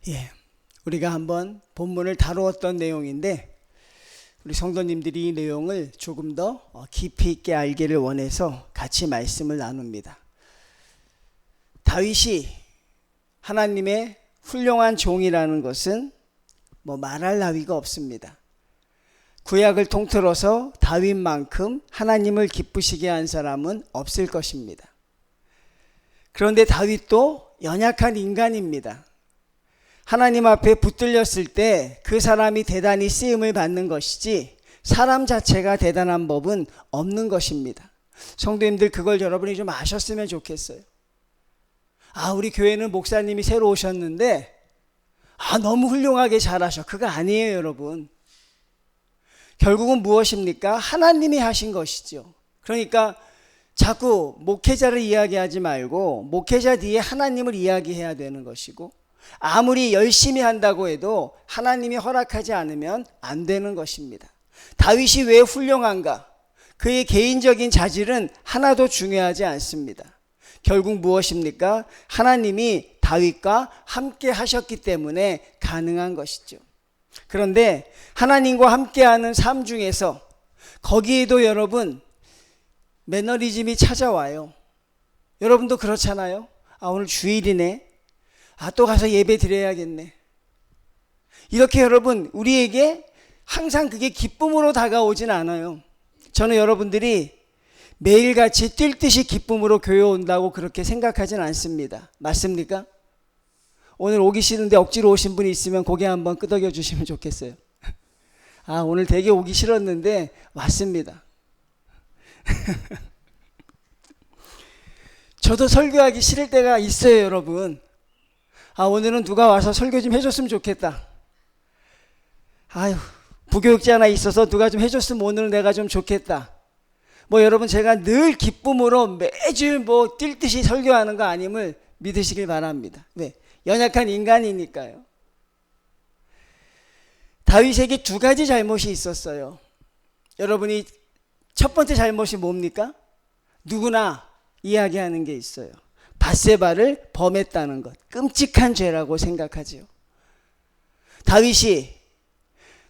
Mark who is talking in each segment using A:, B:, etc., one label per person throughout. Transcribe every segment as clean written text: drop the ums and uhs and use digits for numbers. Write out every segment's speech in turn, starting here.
A: 예, 우리가 한번 본문을 다루었던 내용인데 우리 성도님들이 이 내용을 조금 더 깊이 있게 알기를 원해서 같이 말씀을 나눕니다. 다윗이 하나님의 훌륭한 종이라는 것은 말할 나위가 없습니다. 구약을 통틀어서 다윗만큼 하나님을 기쁘시게 한 사람은 없을 것입니다. 그런데 다윗도 연약한 인간입니다. 하나님 앞에 붙들렸을 때 그 사람이 대단히 쓰임을 받는 것이지 사람 자체가 대단한 법은 없는 것입니다. 성도님들, 그걸 여러분이 좀 아셨으면 좋겠어요. 우리 교회는 목사님이 새로 오셨는데 너무 훌륭하게 잘하셔. 그거 아니에요, 여러분. 결국은 무엇입니까? 하나님이 하신 것이죠. 그러니까 자꾸 목회자를 이야기하지 말고 목회자 뒤에 하나님을 이야기해야 되는 것이고, 아무리 열심히 한다고 해도 하나님이 허락하지 않으면 안 되는 것입니다. 다윗이 왜 훌륭한가? 그의 개인적인 자질은 하나도 중요하지 않습니다. 결국 무엇입니까? 하나님이 다윗과 함께 하셨기 때문에 가능한 것이죠. 그런데 하나님과 함께하는 삶 중에서 거기에도 여러분 매너리즘이 찾아와요. 여러분도 그렇잖아요. 오늘 주일이네. 또 가서 예배 드려야겠네. 이렇게 여러분, 우리에게 항상 그게 기쁨으로 다가오진 않아요. 저는 여러분들이 매일같이 뛸 듯이 기쁨으로 교회 온다고 그렇게 생각하진 않습니다. 맞습니까? 오늘 오기 싫은데 억지로 오신 분이 있으면 고개 한번 끄덕여 주시면 좋겠어요. 오늘 되게 오기 싫었는데 왔습니다. 저도 설교하기 싫을 때가 있어요, 여러분. 오늘은 누가 와서 설교 좀 해줬으면 좋겠다. 부교육자 하나 있어서 누가 좀 해줬으면 오늘은 내가 좀 좋겠다. 여러분, 제가 늘 기쁨으로 매주 뛸 듯이 설교하는 거 아님을 믿으시길 바랍니다. 왜? 연약한 인간이니까요. 다윗에게 두 가지 잘못이 있었어요. 여러분이 첫 번째 잘못이 뭡니까? 누구나 이야기하는 게 있어요. 밧세바를 범했다는 것. 끔찍한 죄라고 생각하지요. 다윗이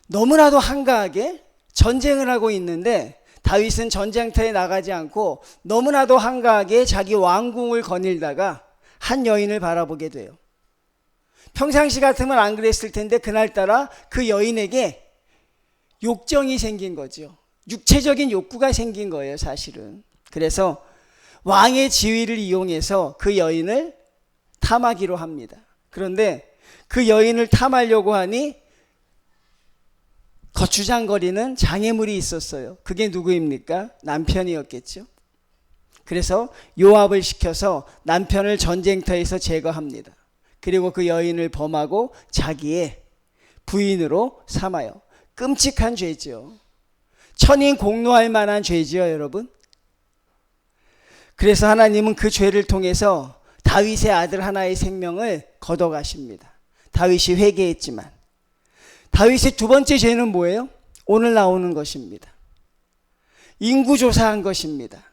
A: 너무나도 한가하게 전쟁을 하고 있는데 다윗은 전쟁터에 나가지 않고 너무나도 한가하게 자기 왕궁을 거닐다가 한 여인을 바라보게 돼요. 평상시 같으면 안 그랬을 텐데 그날따라 그 여인에게 욕정이 생긴 거죠. 육체적인 욕구가 생긴 거예요, 사실은. 그래서 왕의 지위를 이용해서 그 여인을 탐하기로 합니다. 그런데 그 여인을 탐하려고 하니 거추장거리는 장애물이 있었어요. 그게 누구입니까? 남편이었겠죠. 그래서 요압을 시켜서 남편을 전쟁터에서 제거합니다. 그리고 그 여인을 범하고 자기의 부인으로 삼아요. 끔찍한 죄죠. 천인 공노할 만한 죄지요, 여러분. 그래서 하나님은 그 죄를 통해서 다윗의 아들 하나의 생명을 걷어가십니다. 다윗이 회개했지만. 다윗의 두 번째 죄는 뭐예요? 오늘 나오는 것입니다. 인구조사한 것입니다.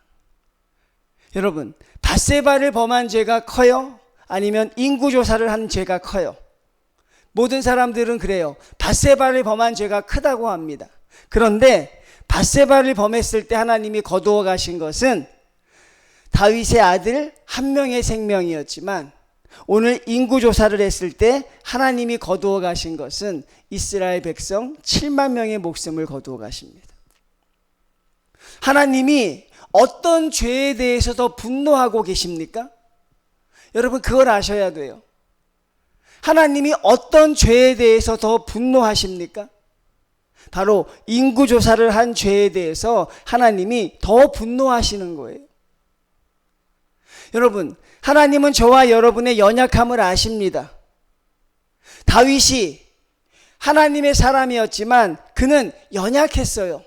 A: 여러분, 밧세바를 범한 죄가 커요? 아니면 인구조사를 한 죄가 커요? 모든 사람들은 그래요. 밧세바를 범한 죄가 크다고 합니다. 그런데 밧세바를 범했을 때 하나님이 거두어 가신 것은 다윗의 아들 한 명의 생명이었지만 오늘 인구조사를 했을 때 하나님이 거두어 가신 것은 이스라엘 백성 7만 명의 목숨을 거두어 가십니다. 하나님이 어떤 죄에 대해서 더 분노하고 계십니까? 여러분, 그걸 아셔야 돼요. 하나님이 어떤 죄에 대해서 더 분노하십니까? 바로 인구조사를 한 죄에 대해서 하나님이 더 분노하시는 거예요. 여러분, 하나님은 저와 여러분의 연약함을 아십니다. 다윗이 하나님의 사람이었지만 그는 연약했어요.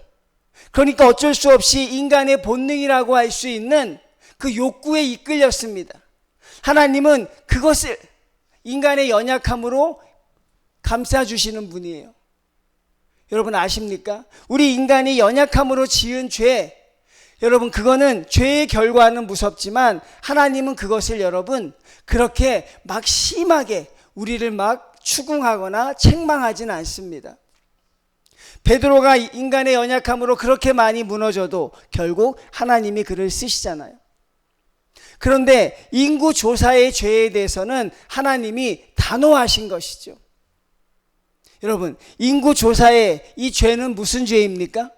A: 그러니까 어쩔 수 없이 인간의 본능이라고 할 수 있는 그 욕구에 이끌렸습니다. 하나님은 그것을 인간의 연약함으로 감싸주시는 분이에요. 여러분 아십니까? 우리 인간이 연약함으로 지은 죄, 여러분 그거는 죄의 결과는 무섭지만 하나님은 그것을 여러분 그렇게 막 심하게 우리를 막 추궁하거나 책망하진 않습니다. 베드로가 인간의 연약함으로 그렇게 많이 무너져도 결국 하나님이 그를 쓰시잖아요. 그런데 인구 조사의 죄에 대해서는 하나님이 단호하신 것이죠. 여러분, 인구 조사의 이 죄는 무슨 죄입니까?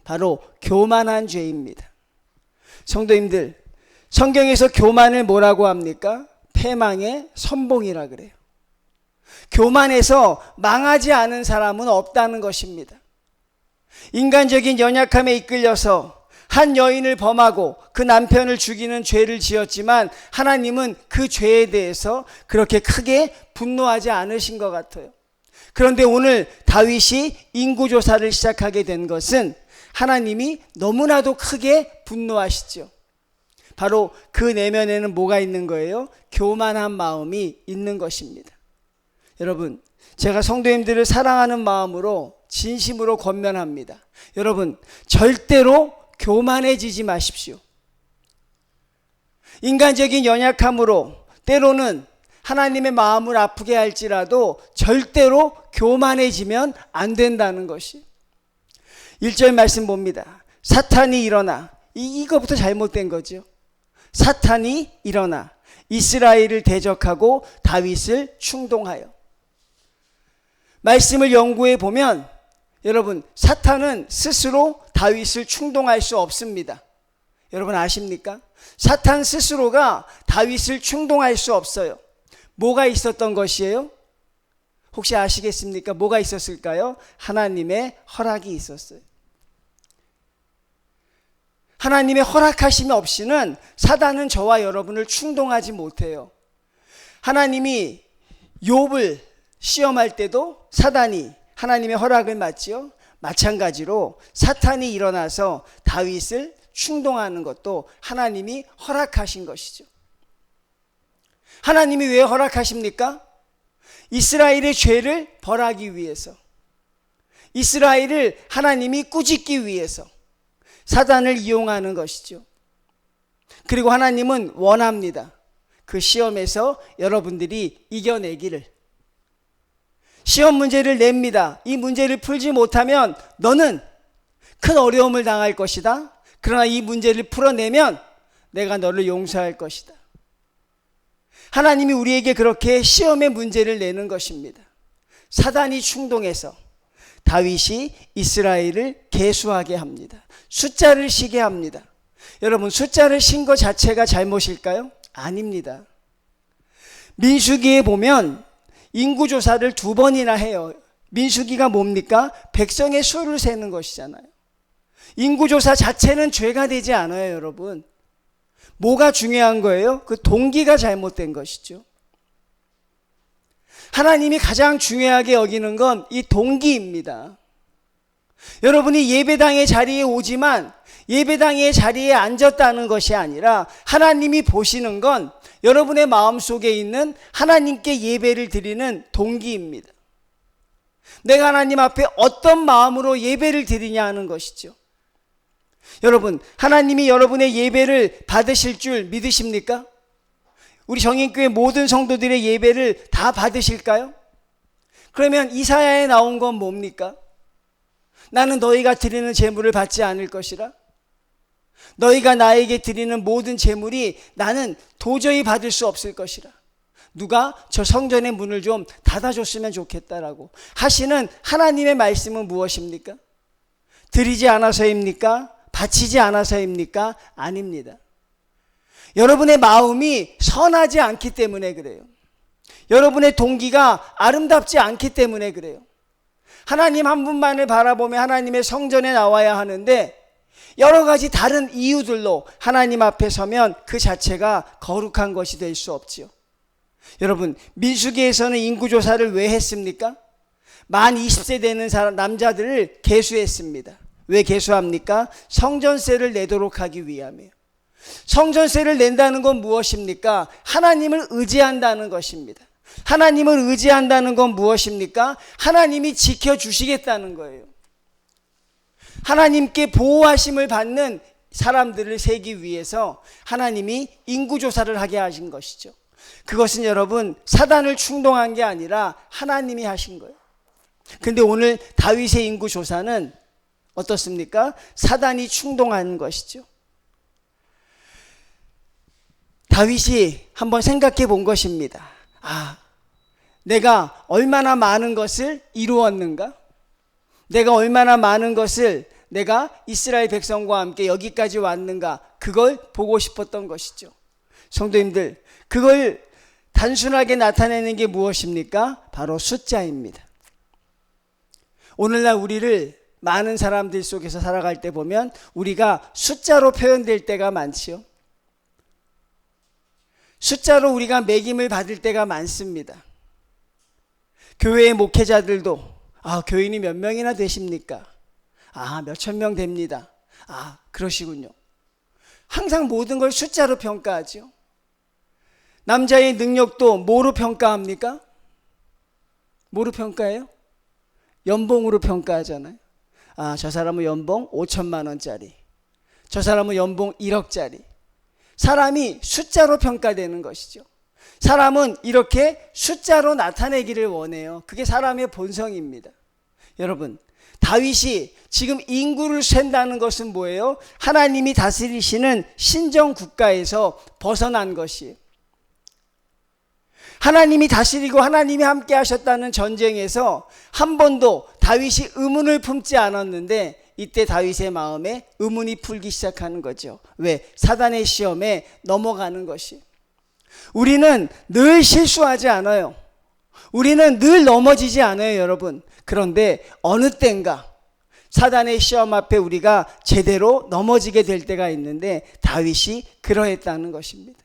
A: 바로 교만한 죄입니다. 성도님들, 성경에서 교만을 뭐라고 합니까? 패망의 선봉이라 그래요. 교만해서 망하지 않은 사람은 없다는 것입니다. 인간적인 연약함에 이끌려서 한 여인을 범하고 그 남편을 죽이는 죄를 지었지만 하나님은 그 죄에 대해서 그렇게 크게 분노하지 않으신 것 같아요. 그런데 오늘 다윗이 인구조사를 시작하게 된 것은 하나님이 너무나도 크게 분노하시죠. 바로 그 내면에는 뭐가 있는 거예요? 교만한 마음이 있는 것입니다. 여러분, 제가 성도님들을 사랑하는 마음으로 진심으로 권면합니다. 여러분, 절대로 교만해지지 마십시오. 인간적인 연약함으로 때로는 하나님의 마음을 아프게 할지라도 절대로 교만해지면 안 된다는 것이. 1절 말씀 봅니다. 사탄이 일어나, 이거부터 잘못된 거죠. 사탄이 일어나 이스라엘을 대적하고 다윗을 충동하여. 말씀을 연구해 보면 여러분, 사탄은 스스로 다윗을 충동할 수 없습니다. 여러분 아십니까? 사탄 스스로가 다윗을 충동할 수 없어요. 뭐가 있었던 것이에요? 혹시 아시겠습니까? 뭐가 있었을까요? 하나님의 허락이 있었어요. 하나님의 허락하심 없이는 사단은 저와 여러분을 충동하지 못해요. 하나님이 욥을 시험할 때도 사단이 하나님의 허락을 받지요. 마찬가지로 사탄이 일어나서 다윗을 충동하는 것도 하나님이 허락하신 것이죠. 하나님이 왜 허락하십니까? 이스라엘의 죄를 벌하기 위해서, 이스라엘을 하나님이 꾸짖기 위해서 사단을 이용하는 것이죠. 그리고 하나님은 원합니다. 그 시험에서 여러분들이 이겨내기를. 시험 문제를 냅니다. 이 문제를 풀지 못하면 너는 큰 어려움을 당할 것이다. 그러나 이 문제를 풀어내면 내가 너를 용서할 것이다. 하나님이 우리에게 그렇게 시험의 문제를 내는 것입니다. 사단이 충동해서 다윗이 이스라엘을 계수하게 합니다. 숫자를 쉬게 합니다. 여러분, 숫자를 쉰 것 자체가 잘못일까요? 아닙니다. 민수기에 보면 인구조사를 2번이나 해요. 민수기가 뭡니까? 백성의 수를 세는 것이잖아요. 인구조사 자체는 죄가 되지 않아요, 여러분. 뭐가 중요한 거예요? 그 동기가 잘못된 것이죠. 하나님이 가장 중요하게 여기는 건 이 동기입니다. 여러분이 예배당의 자리에 오지만 예배당의 자리에 앉았다는 것이 아니라 하나님이 보시는 건 여러분의 마음속에 있는 하나님께 예배를 드리는 동기입니다. 내가 하나님 앞에 어떤 마음으로 예배를 드리냐 하는 것이죠. 여러분, 하나님이 여러분의 예배를 받으실 줄 믿으십니까? 우리 정인교회 모든 성도들의 예배를 다 받으실까요? 그러면 이사야에 나온 건 뭡니까? 나는 너희가 드리는 제물을 받지 않을 것이라. 너희가 나에게 드리는 모든 제물이 나는 도저히 받을 수 없을 것이라. 누가 저 성전의 문을 좀 닫아줬으면 좋겠다라고 하시는 하나님의 말씀은 무엇입니까? 드리지 않아서입니까? 바치지 않아서입니까? 아닙니다. 여러분의 마음이 선하지 않기 때문에 그래요. 여러분의 동기가 아름답지 않기 때문에 그래요. 하나님 한 분만을 바라보며 하나님의 성전에 나와야 하는데 여러 가지 다른 이유들로 하나님 앞에 서면 그 자체가 거룩한 것이 될 수 없지요. 여러분, 민수기에서는 인구조사를 왜 했습니까? 만 20세 되는 남자들을 계수했습니다. 왜 계수합니까? 성전세를 내도록 하기 위함이에요. 성전세를 낸다는 건 무엇입니까? 하나님을 의지한다는 것입니다. 하나님을 의지한다는 건 무엇입니까? 하나님이 지켜주시겠다는 거예요. 하나님께 보호하심을 받는 사람들을 세기 위해서 하나님이 인구조사를 하게 하신 것이죠. 그것은 여러분 사단을 충동한 게 아니라 하나님이 하신 거예요. 근데 오늘 다윗의 인구 조사는 어떻습니까? 사단이 충동한 것이죠. 다윗이 한번 생각해 본 것입니다. 내가 얼마나 많은 것을 이루었는가? 내가 얼마나 많은 것을 내가 이스라엘 백성과 함께 여기까지 왔는가? 그걸 보고 싶었던 것이죠. 성도님들, 그걸 단순하게 나타내는 게 무엇입니까? 바로 숫자입니다. 오늘날 우리를 많은 사람들 속에서 살아갈 때 보면 우리가 숫자로 표현될 때가 많지요. 숫자로 우리가 매김을 받을 때가 많습니다. 교회의 목회자들도 교인이 몇 명이나 되십니까? 몇천 명 됩니다. 그러시군요. 항상 모든 걸 숫자로 평가하죠. 남자의 능력도 뭐로 평가합니까? 뭐로 평가해요? 연봉으로 평가하잖아요. 저 사람은 연봉 5천만 원짜리, 저 사람은 연봉 1억짜리. 사람이 숫자로 평가되는 것이죠. 사람은 이렇게 숫자로 나타내기를 원해요. 그게 사람의 본성입니다. 여러분, 다윗이 지금 인구를 센다는 것은 뭐예요? 하나님이 다스리시는 신정 국가에서 벗어난 것이에요. 하나님이 다스리고 하나님이 함께 하셨다는 전쟁에서 한 번도 다윗이 의문을 품지 않았는데 이때 다윗의 마음에 의문이 풀기 시작하는 거죠. 왜? 사단의 시험에 넘어가는 것이. 우리는 늘 실수하지 않아요. 우리는 늘 넘어지지 않아요, 여러분. 그런데 어느 때인가 사단의 시험 앞에 우리가 제대로 넘어지게 될 때가 있는데 다윗이 그러했다는 것입니다.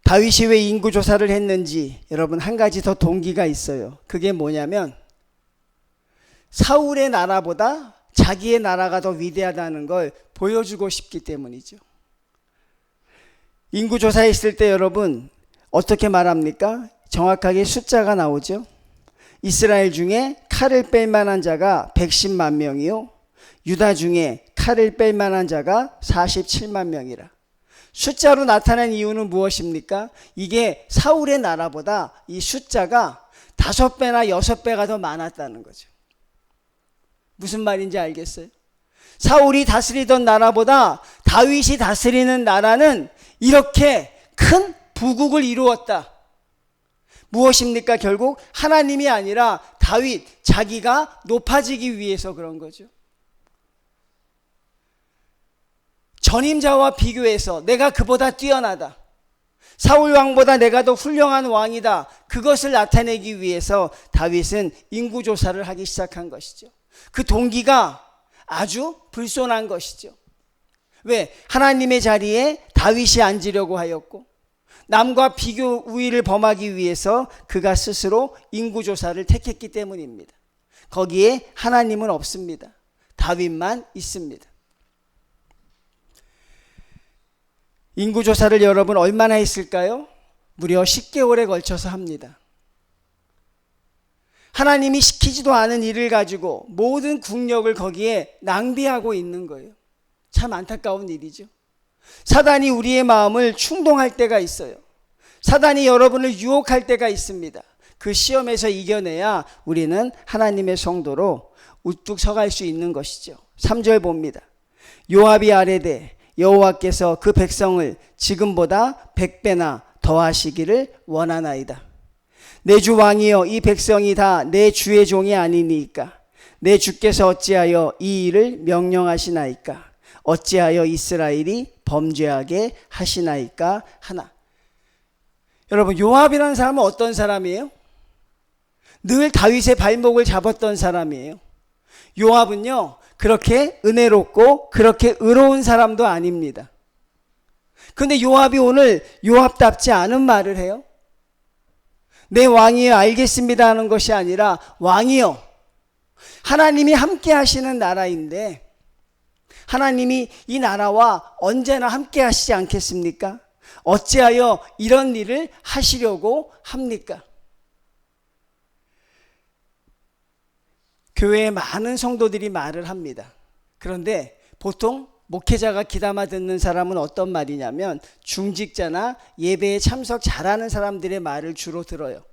A: 다윗이 왜 인구조사를 했는지 여러분 한 가지 더 동기가 있어요. 그게 뭐냐면 사울의 나라보다 자기의 나라가 더 위대하다는 걸 보여주고 싶기 때문이죠. 인구조사했을 때 여러분 어떻게 말합니까? 정확하게 숫자가 나오죠. 이스라엘 중에 칼을 뺄 만한 자가 110만 명이요, 유다 중에 칼을 뺄 만한 자가 47만 명이라. 숫자로 나타낸 이유는 무엇입니까? 이게 사울의 나라보다 이 숫자가 5배나 6배가 더 많았다는 거죠. 무슨 말인지 알겠어요? 사울이 다스리던 나라보다 다윗이 다스리는 나라는 이렇게 큰 부국을 이루었다. 무엇입니까? 결국 하나님이 아니라 다윗 자기가 높아지기 위해서 그런 거죠. 전임자와 비교해서 내가 그보다 뛰어나다, 사울 왕보다 내가 더 훌륭한 왕이다, 그것을 나타내기 위해서 다윗은 인구조사를 하기 시작한 것이죠. 그 동기가 아주 불손한 것이죠. 왜? 하나님의 자리에 다윗이 앉으려고 하였고 남과 비교 우위를 범하기 위해서 그가 스스로 인구조사를 택했기 때문입니다. 거기에 하나님은 없습니다. 다윗만 있습니다. 인구조사를 여러분 얼마나 했을까요? 무려 10개월에 걸쳐서 합니다. 하나님이 시키지도 않은 일을 가지고 모든 국력을 거기에 낭비하고 있는 거예요. 참 안타까운 일이죠. 사단이 우리의 마음을 충동할 때가 있어요. 사단이 여러분을 유혹할 때가 있습니다. 그 시험에서 이겨내야 우리는 하나님의 성도로 우뚝 서갈 수 있는 것이죠. 3절 봅니다. 요압이 아뢰되 여호와께서 그 백성을 지금보다 100배나 더하시기를 원하나이다. 내 주 왕이여, 이 백성이 다 내 주의 종이 아니니까 내 주께서 어찌하여 이 일을 명령하시나이까? 어찌하여 이스라엘이 범죄하게 하시나이까 하나. 여러분, 요압이라는 사람은 어떤 사람이에요? 늘 다윗의 발목을 잡았던 사람이에요. 요압은요, 그렇게 은혜롭고 그렇게 의로운 사람도 아닙니다. 그런데 요압이 오늘 요압답지 않은 말을 해요. 내 왕이여 알겠습니다 하는 것이 아니라, 왕이여, 하나님이 함께 하시는 나라인데 하나님이 이 나라와 언제나 함께 하시지 않겠습니까? 어찌하여 이런 일을 하시려고 합니까? 교회에 많은 성도들이 말을 합니다. 그런데 보통 목회자가 귀담아 듣는 사람은 어떤 말이냐면 중직자나 예배에 참석 잘하는 사람들의 말을 주로 들어요.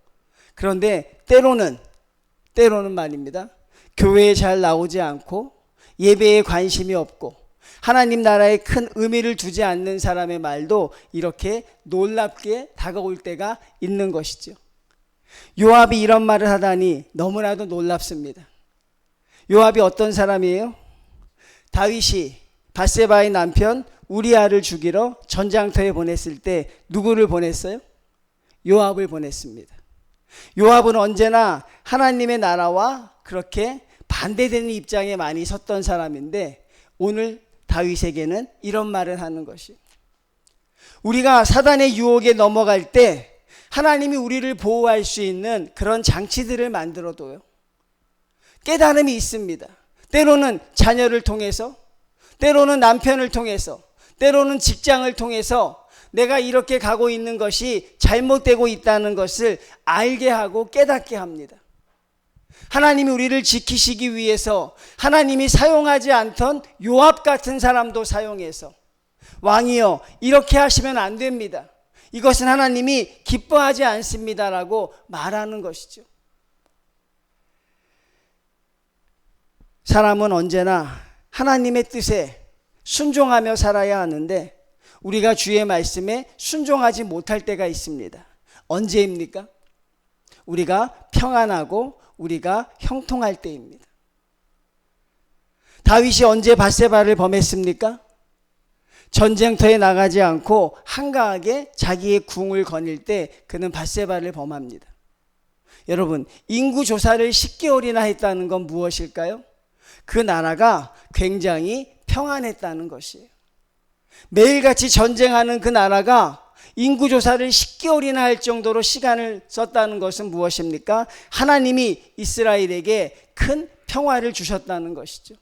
A: 그런데 때로는 말입니다. 교회에 잘 나오지 않고 예배에 관심이 없고 하나님 나라에 큰 의미를 두지 않는 사람의 말도 이렇게 놀랍게 다가올 때가 있는 것이죠. 요압이 이런 말을 하다니 너무나도 놀랍습니다. 요압이 어떤 사람이에요? 다윗이 밧세바의 남편 우리아를 죽이러 전장터에 보냈을 때 누구를 보냈어요? 요압을 보냈습니다. 요압은 언제나 하나님의 나라와 그렇게 반대되는 입장에 많이 섰던 사람인데 오늘 다윗에게는 이런 말을 하는 것이, 우리가 사단의 유혹에 넘어갈 때 하나님이 우리를 보호할 수 있는 그런 장치들을 만들어둬요. 깨달음이 있습니다. 때로는 자녀를 통해서, 때로는 남편을 통해서, 때로는 직장을 통해서 내가 이렇게 가고 있는 것이 잘못되고 있다는 것을 알게 하고 깨닫게 합니다. 하나님이 우리를 지키시기 위해서 하나님이 사용하지 않던 요압 같은 사람도 사용해서, 왕이여 이렇게 하시면 안 됩니다, 이것은 하나님이 기뻐하지 않습니다라고 말하는 것이죠. 사람은 언제나 하나님의 뜻에 순종하며 살아야 하는데 우리가 주의 말씀에 순종하지 못할 때가 있습니다. 언제입니까? 우리가 평안하고 우리가 형통할 때입니다. 다윗이 언제 밧세바를 범했습니까? 전쟁터에 나가지 않고 한가하게 자기의 궁을 거닐 때 그는 밧세바를 범합니다. 여러분, 인구 조사를 10개월이나 했다는 건 무엇일까요? 그 나라가 굉장히 평안했다는 것이에요. 매일같이 전쟁하는 그 나라가 인구조사를 10개월이나 할 정도로 시간을 썼다는 것은 무엇입니까? 하나님이 이스라엘에게 큰 평화를 주셨다는 것이죠.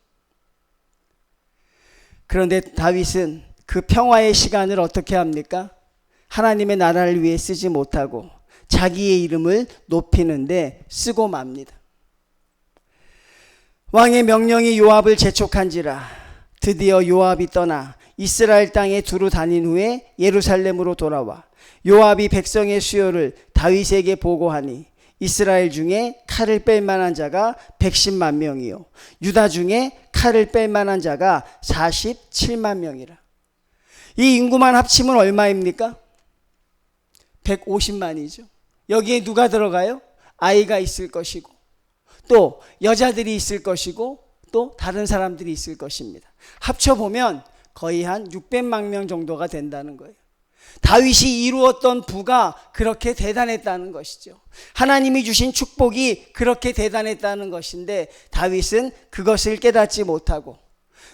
A: 그런데 다윗은 그 평화의 시간을 어떻게 합니까? 하나님의 나라를 위해 쓰지 못하고 자기의 이름을 높이는데 쓰고 맙니다. 왕의 명령이 요압을 재촉한지라 드디어 요압이 떠나 이스라엘 땅에 두루 다닌 후에 예루살렘으로 돌아와 요압이 백성의 수요를 다윗에게 보고하니 이스라엘 중에 칼을 뺄 만한 자가 110만 명이요 유다 중에 칼을 뺄 만한 자가 47만 명이라. 이 인구만 합치면 얼마입니까? 150만이죠. 여기에 누가 들어가요? 아이가 있을 것이고 또 여자들이 있을 것이고 또 다른 사람들이 있을 것입니다. 합쳐보면 거의 한 600만 명 정도가 된다는 거예요. 다윗이 이루었던 부가 그렇게 대단했다는 것이죠. 하나님이 주신 축복이 그렇게 대단했다는 것인데 다윗은 그것을 깨닫지 못하고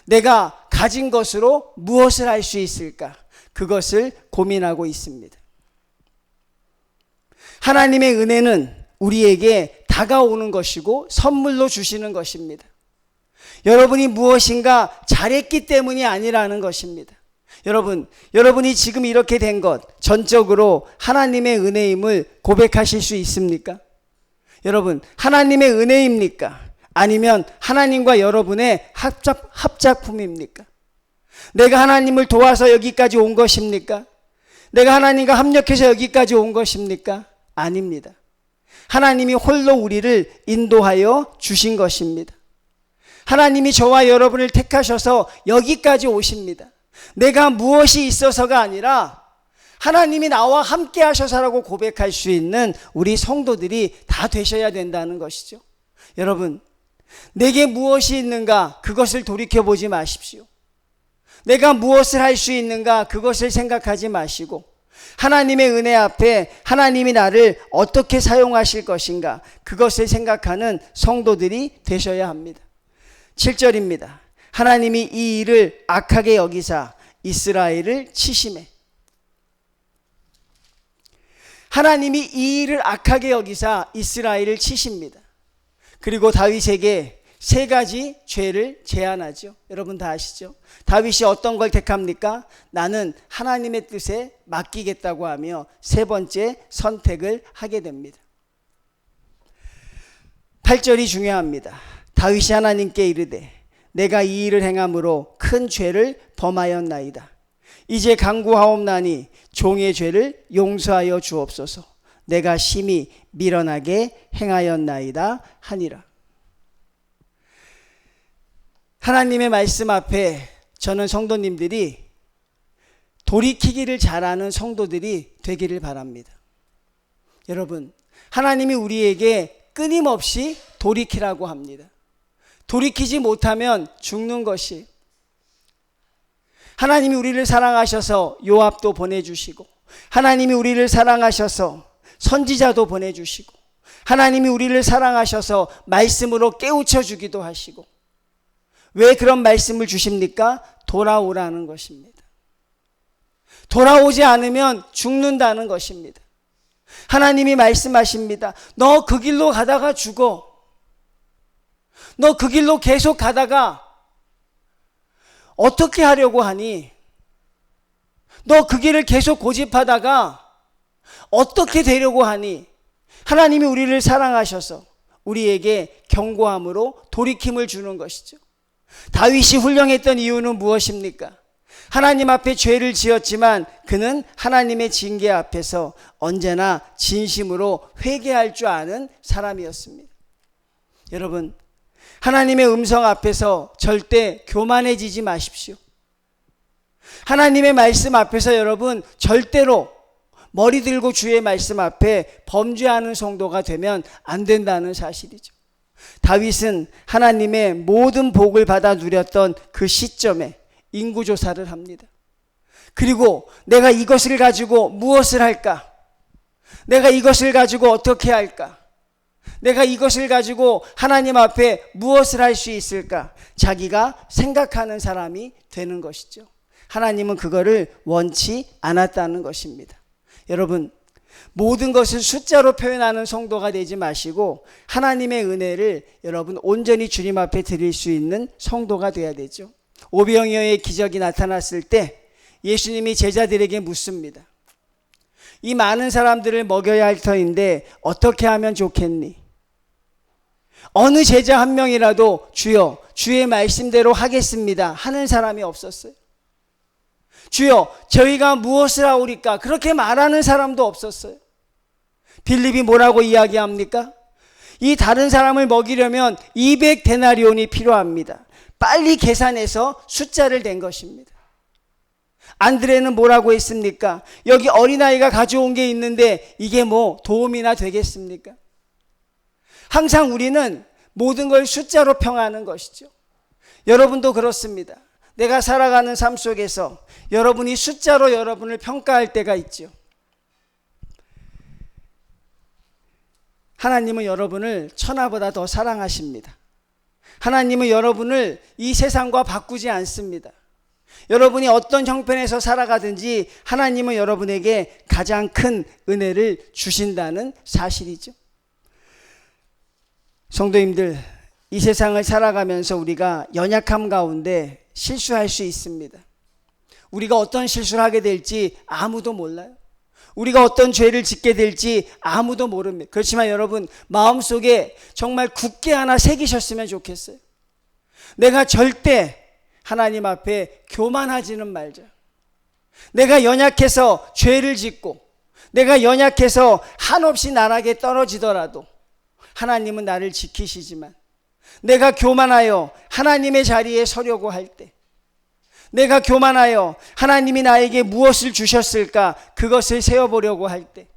A: 내가 가진 것으로 무엇을 할 수 있을까? 그것을 고민하고 있습니다. 하나님의 은혜는 우리에게 다가오는 것이고 선물로 주시는 것입니다. 여러분이 무엇인가 잘했기 때문이 아니라는 것입니다. 여러분이 지금 이렇게 된 것 전적으로 하나님의 은혜임을 고백하실 수 있습니까? 여러분, 하나님의 은혜입니까? 아니면 하나님과 여러분의 합작품입니까? 내가 하나님을 도와서 여기까지 온 것입니까? 내가 하나님과 합력해서 여기까지 온 것입니까? 아닙니다. 하나님이 홀로 우리를 인도하여 주신 것입니다. 하나님이 저와 여러분을 택하셔서 여기까지 오십니다. 내가 무엇이 있어서가 아니라 하나님이 나와 함께 하셔서라고 고백할 수 있는 우리 성도들이 다 되셔야 된다는 것이죠. 여러분, 내게 무엇이 있는가 그것을 돌이켜보지 마십시오. 내가 무엇을 할 수 있는가 그것을 생각하지 마시고 하나님의 은혜 앞에 하나님이 나를 어떻게 사용하실 것인가 그것을 생각하는 성도들이 되셔야 합니다. 7절입니다. 하나님이 이 일을 악하게 여기사 이스라엘을 치심해. 하나님이 이 일을 악하게 여기사 이스라엘을 치십니다. 그리고 다윗에게 세 가지 죄를 제안하죠. 여러분 다 아시죠? 다윗이 어떤 걸 택합니까? 나는 하나님의 뜻에 맡기겠다고 하며 세 번째 선택을 하게 됩니다. 8절이 중요합니다. 다윗이 하나님께 이르되 내가 이 일을 행함으로 큰 죄를 범하였나이다. 이제 간구하옵나니 종의 죄를 용서하여 주옵소서. 내가 심히 미련하게 행하였나이다 하니라. 하나님의 말씀 앞에 저는 성도님들이 돌이키기를 잘하는 성도들이 되기를 바랍니다. 여러분, 하나님이 우리에게 끊임없이 돌이키라고 합니다. 돌이키지 못하면 죽는 것이, 하나님이 우리를 사랑하셔서 요압도 보내주시고, 하나님이 우리를 사랑하셔서 선지자도 보내주시고, 하나님이 우리를 사랑하셔서 말씀으로 깨우쳐 주기도 하시고, 왜 그런 말씀을 주십니까? 돌아오라는 것입니다. 돌아오지 않으면 죽는다는 것입니다. 하나님이 말씀하십니다. 너 그 길로 가다가 죽어. 너 그 길로 계속 가다가 어떻게 하려고 하니? 너 그 길을 계속 고집하다가 어떻게 되려고 하니? 하나님이 우리를 사랑하셔서 우리에게 경고함으로 돌이킴을 주는 것이죠. 다윗이 훌륭했던 이유는 무엇입니까? 하나님 앞에 죄를 지었지만 그는 하나님의 징계 앞에서 언제나 진심으로 회개할 줄 아는 사람이었습니다. 여러분, 하나님의 음성 앞에서 절대 교만해지지 마십시오. 하나님의 말씀 앞에서 여러분 절대로 머리 들고 주의 말씀 앞에 범죄하는 성도가 되면 안 된다는 사실이죠. 다윗은 하나님의 모든 복을 받아 누렸던 그 시점에 인구조사를 합니다. 그리고 내가 이것을 가지고 무엇을 할까? 내가 이것을 가지고 어떻게 할까? 내가 이것을 가지고 하나님 앞에 무엇을 할 수 있을까? 자기가 생각하는 사람이 되는 것이죠. 하나님은 그거를 원치 않았다는 것입니다. 여러분, 모든 것을 숫자로 표현하는 성도가 되지 마시고 하나님의 은혜를 여러분 온전히 주님 앞에 드릴 수 있는 성도가 되어야 되죠. 오병이어의 기적이 나타났을 때 예수님이 제자들에게 묻습니다. 이 많은 사람들을 먹여야 할 터인데 어떻게 하면 좋겠니? 어느 제자 한 명이라도 주여 주의 말씀대로 하겠습니다 하는 사람이 없었어요. 주여 저희가 무엇을 하오리까? 그렇게 말하는 사람도 없었어요. 빌립이 뭐라고 이야기합니까? 이 다른 사람을 먹이려면 200데나리온이 필요합니다. 빨리 계산해서 숫자를 댄 것입니다. 안드레는 뭐라고 했습니까? 여기 어린아이가 가져온 게 있는데 이게 뭐 도움이나 되겠습니까? 항상 우리는 모든 걸 숫자로 평하는 것이죠. 여러분도 그렇습니다. 내가 살아가는 삶 속에서 여러분이 숫자로 여러분을 평가할 때가 있죠. 하나님은 여러분을 천하보다 더 사랑하십니다. 하나님은 여러분을 이 세상과 바꾸지 않습니다. 여러분이 어떤 형편에서 살아가든지 하나님은 여러분에게 가장 큰 은혜를 주신다는 사실이죠. 성도님들, 이 세상을 살아가면서 우리가 연약함 가운데 실수할 수 있습니다. 우리가 어떤 실수를 하게 될지 아무도 몰라요. 우리가 어떤 죄를 짓게 될지 아무도 모릅니다. 그렇지만 여러분 마음속에 정말 굳게 하나 새기셨으면 좋겠어요. 내가 절대 하나님 앞에 교만하지는 말자. 내가 연약해서 죄를 짓고 내가 연약해서 한없이 나락에 떨어지더라도 하나님은 나를 지키시지만 내가 교만하여 하나님의 자리에 서려고 할 때, 내가 교만하여 하나님이 나에게 무엇을 주셨을까 그것을 세워보려고 할 때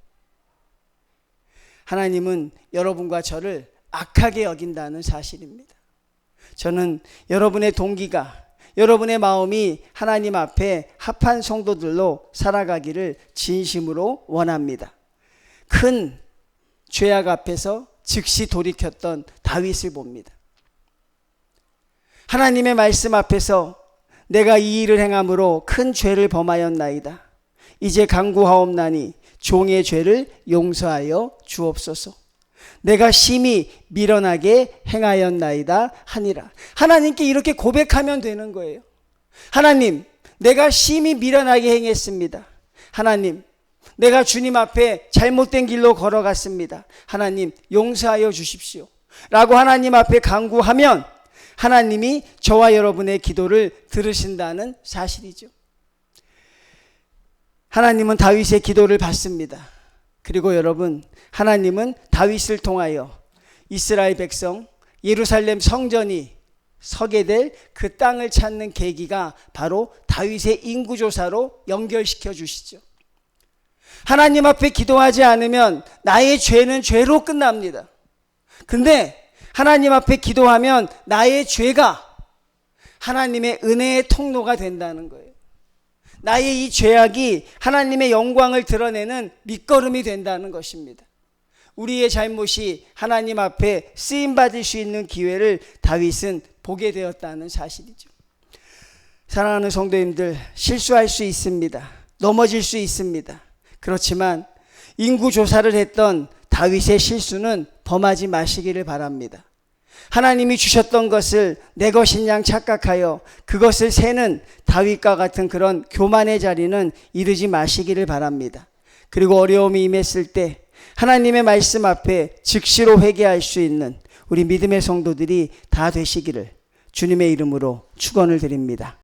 A: 하나님은 여러분과 저를 악하게 여긴다는 사실입니다. 저는 여러분의 동기가, 여러분의 마음이 하나님 앞에 합한 성도들로 살아가기를 진심으로 원합니다. 큰 죄악 앞에서 즉시 돌이켰던 다윗을 봅니다. 하나님의 말씀 앞에서 내가 이 일을 행함으로 큰 죄를 범하였나이다. 이제 간구하옵나니 종의 죄를 용서하여 주옵소서. 내가 심히 미련하게 행하였나이다 하니라. 하나님께 이렇게 고백하면 되는 거예요. 하나님, 내가 심히 미련하게 행했습니다. 하나님, 내가 주님 앞에 잘못된 길로 걸어갔습니다. 하나님 용서하여 주십시오 라고 하나님 앞에 간구하면 하나님이 저와 여러분의 기도를 들으신다는 사실이죠. 하나님은 다윗의 기도를 받습니다. 그리고 여러분, 하나님은 다윗을 통하여 이스라엘 백성, 예루살렘 성전이 서게 될 그 땅을 찾는 계기가 바로 다윗의 인구조사로 연결시켜 주시죠. 하나님 앞에 기도하지 않으면 나의 죄는 죄로 끝납니다. 근데 하나님 앞에 기도하면 나의 죄가 하나님의 은혜의 통로가 된다는 거예요. 나의 이 죄악이 하나님의 영광을 드러내는 밑거름이 된다는 것입니다. 우리의 잘못이 하나님 앞에 쓰임받을 수 있는 기회를 다윗은 보게 되었다는 사실이죠. 사랑하는 성도님들, 실수할 수 있습니다. 넘어질 수 있습니다. 그렇지만 인구조사를 했던 다윗의 실수는 범하지 마시기를 바랍니다. 하나님이 주셨던 것을 내 것인 양 착각하여 그것을 세는 다윗과 같은 그런 교만의 자리는 이르지 마시기를 바랍니다. 그리고 어려움이 임했을 때 하나님의 말씀 앞에 즉시로 회개할 수 있는 우리 믿음의 성도들이 다 되시기를 주님의 이름으로 축원을 드립니다.